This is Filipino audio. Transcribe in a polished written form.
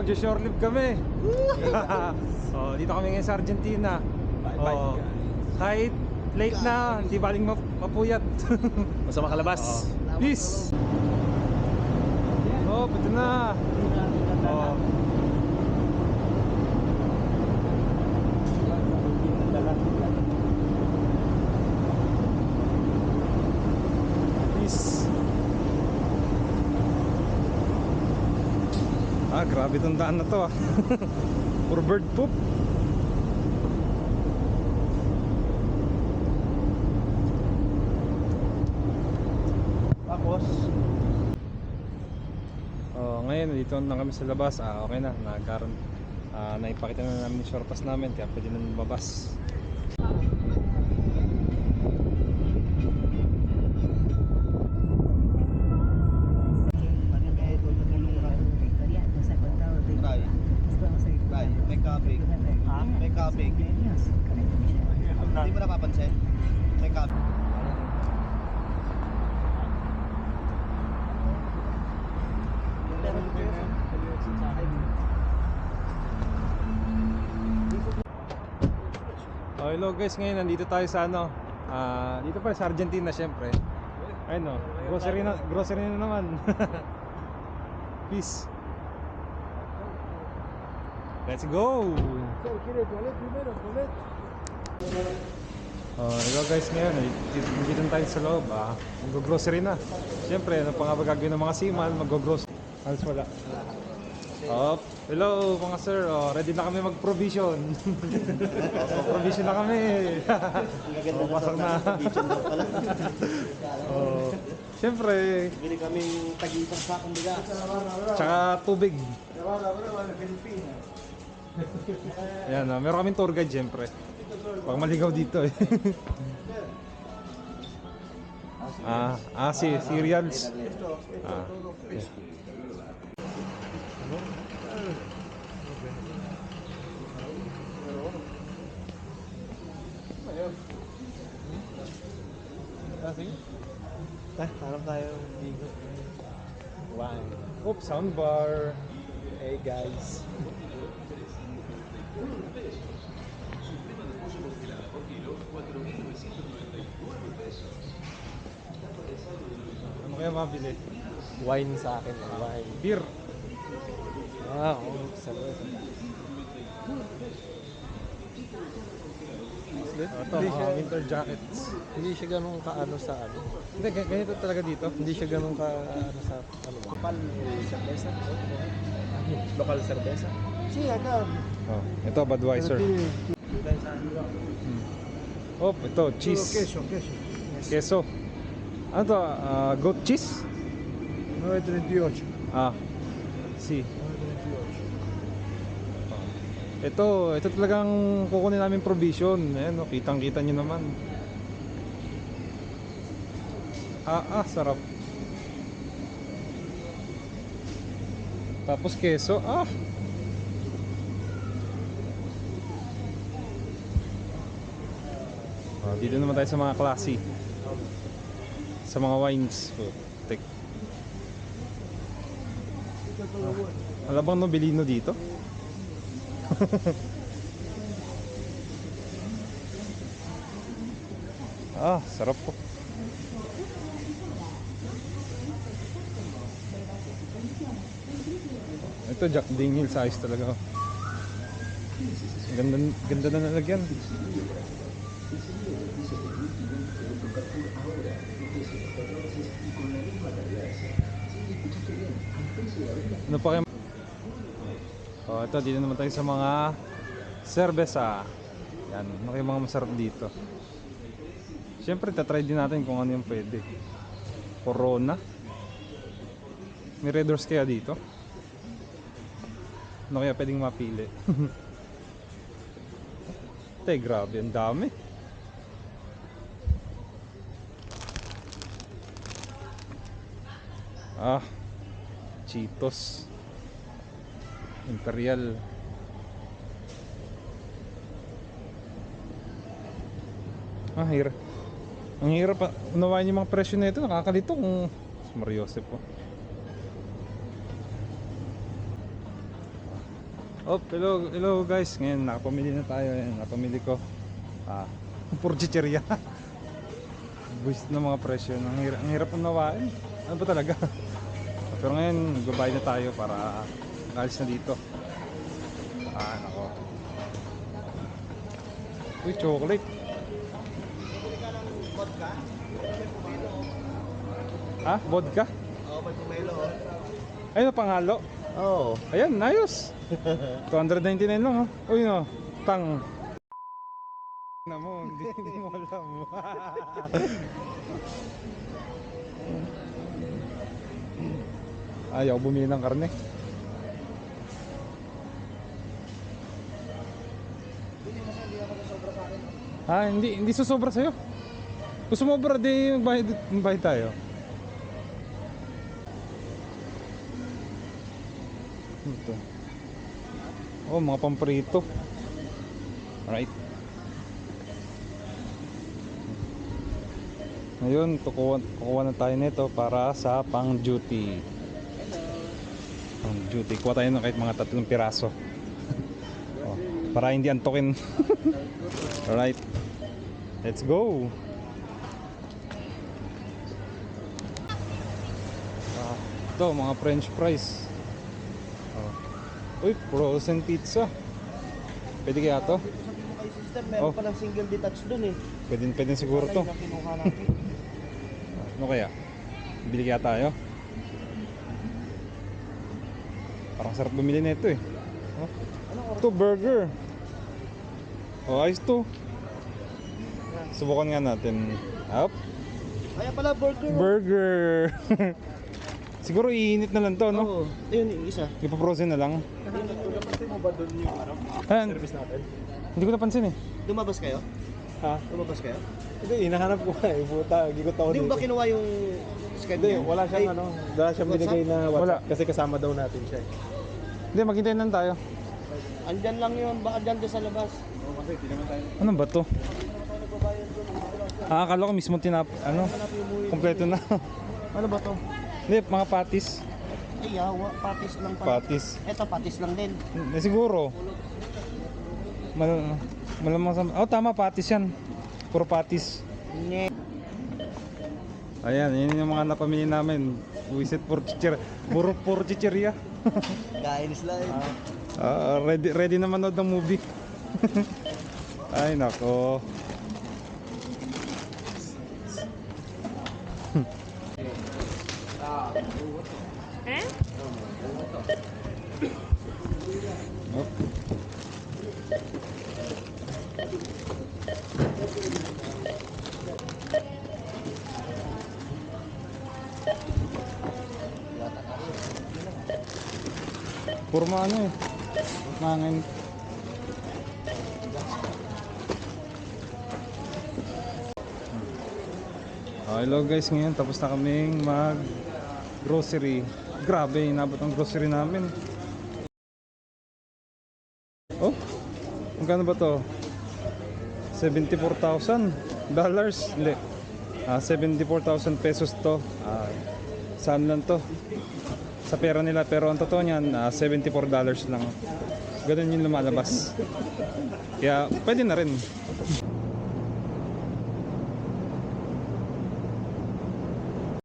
mag-short live kami. Oh, dito kami ngayon sa Argentina. Oh, kahit late na, hindi baling mapuyat. Basta makalabas. Peace. Oh, pwede na. Oh. Peace. Grabe tong daan na to For bird poop. Tapos ngayon dito na kami sa labas. Okay na, nagkaroon naipakita na namin yung short pass namin, kaya pwede na lumabas. may kabig. May kabig. Hindi mo napapansin? May kabig. Hello guys, ngayon nandito tayo sa dito pa sa Argentina syempre. Ayun grocery na naman. Peace. Let's go. Hello guys, ngayon dito tayo sa loob. Mag-grocery na. Syempre, ano pa nga ba gagawin ng mga seaman? Mag-grocery. Halos wala. Hello mga sir, ready na kami mag-provision. Provision na kami. Pasok na. Siyempre, bili kaming tag-isang sakong bigas. tsaka tubig. Ayan, meron kaming tour guide siyempre. Pag maligaw dito eh. Cereals. Harap tayo bigo. Wine. Soundbar. Hey guys. Ano kaya mabili? Wine sa akin. Wine. Beer. Cerveza. Ito, mga winter jackets. Hindi siya ganun kaano sa ano. Hindi, ganito talaga dito. Hindi siya ganun ka ano sa ano. Lokal cerveza. Lokal cerveza. Ito, Budweiser. Ito, cheese. Queso. Ano to? Goat cheese? 9.38. Si. Ito talagang kukunin namin provision. Ayan, kitang-kita nyo naman. Sarap. Tapos keso, dito naman tayo sa mga klase. Sa mga wines. Alabang Nobilino dito. Sarap po. Ito Jack Daniel size talaga. Ganda na nalagyan. Ano pa kayo? Ito dito naman tayo sa mga cerveza. Yan, ano kayo mga masarap dito. Siyempre tatry din natin kung ano yung pwede. Corona. May Red Doors kaya dito? Ano kaya pwedeng mapili? Grabe, ang dami. Cheetos. Imperial. Hirap. Ang hirap unawain yung mga presyo na ito. Nakakalito kung Mariosep po. Oh, hello guys. Ngayon nakapamili na tayo. Ayan, napamili ko. Puro chichirya. Buwis ng mga presyo. Ang hirap unawain. Ano ba talaga? Pero ngayon, magbabayad na tayo para alis na dito. Nako. Uy, chocolate. Vodka? Ha? Vodka? Oo, may pomelo. Ayun, pangalo. Oo. Ayan, ayos. 299 lang, oh. Uy, no. Tang. Na mo, hindi mo alam. Ayaw bumili ng karne. Hindi susobra sa'yo. Kung sumobra, di magbayad tayo. Ito. Oh, mga pamprito. Alright. Ngayon, kukuha na tayo nito para sa pang duty. Pang duty. Kuha tayo ng kahit mga 3 piraso. Oh, para hindi antokin. Alright. Let's go. Ito, mga french fries. Uy, frozen pizza. Pwede kaya to? Sabi mo kay sister, meron Oh. palang single detached dun eh. Pwede siguro to. Ayun ang kinuha natin. Ano kaya? Bili kaya tayo? Parang sarap bumili nito eh. Oh. Anong oras? Ito, burger. Oh, ayos to. Subukan nga natin. Up. Kaya pala burger. Burger. Siguro iinit na lang to, no? Oo. Ayun, yung isa. Ipa-frozen na lang. Napansin mo ba dun yung Service natin? Hindi ko napansin eh. Lumabas kayo? Ha? Lumabas kayo? Hindi, hinahanap ko nga eh. Puta, gigot ako Hindi mo ba dito. kinuha yung Skype Hindi, niya? wala siyang Ay, ano. Wala siyang WhatsApp? binigay na WhatsApp. Wala. Kasi kasama daw natin siya eh. Hindi, maghintay lang tayo. Andyan lang yun. Baka andyan din sa labas. Kasi hindi naman tayo. Ano ba to? Akala ko mismo ano? Kompleto na. Ano ba to? Hindi, mga patis. Ay, yawa. Patis lang pala. Patis. Eto, patis lang din. Siguro. Malamang sa... Oh, tama, patis yan. Puro patis. Nye. Ayan, yun yung mga napamili namin. Wisit puro chichir. Puro chichirya. Kainis lang. Ready na manood ng movie. Ay, nako. Puro mga ano eh. Mangin. Hello guys, ngayon tapos na kaming mag grocery. Grabe, inabot ang grocery namin. Oh, magkano ba to? $74,000. Hindi. 74,000 pesos to. Saan lang to? Sa pera nila, pero ang totoo niyan, $74 lang. Ganun yung lumalabas. Kaya pwede na rin.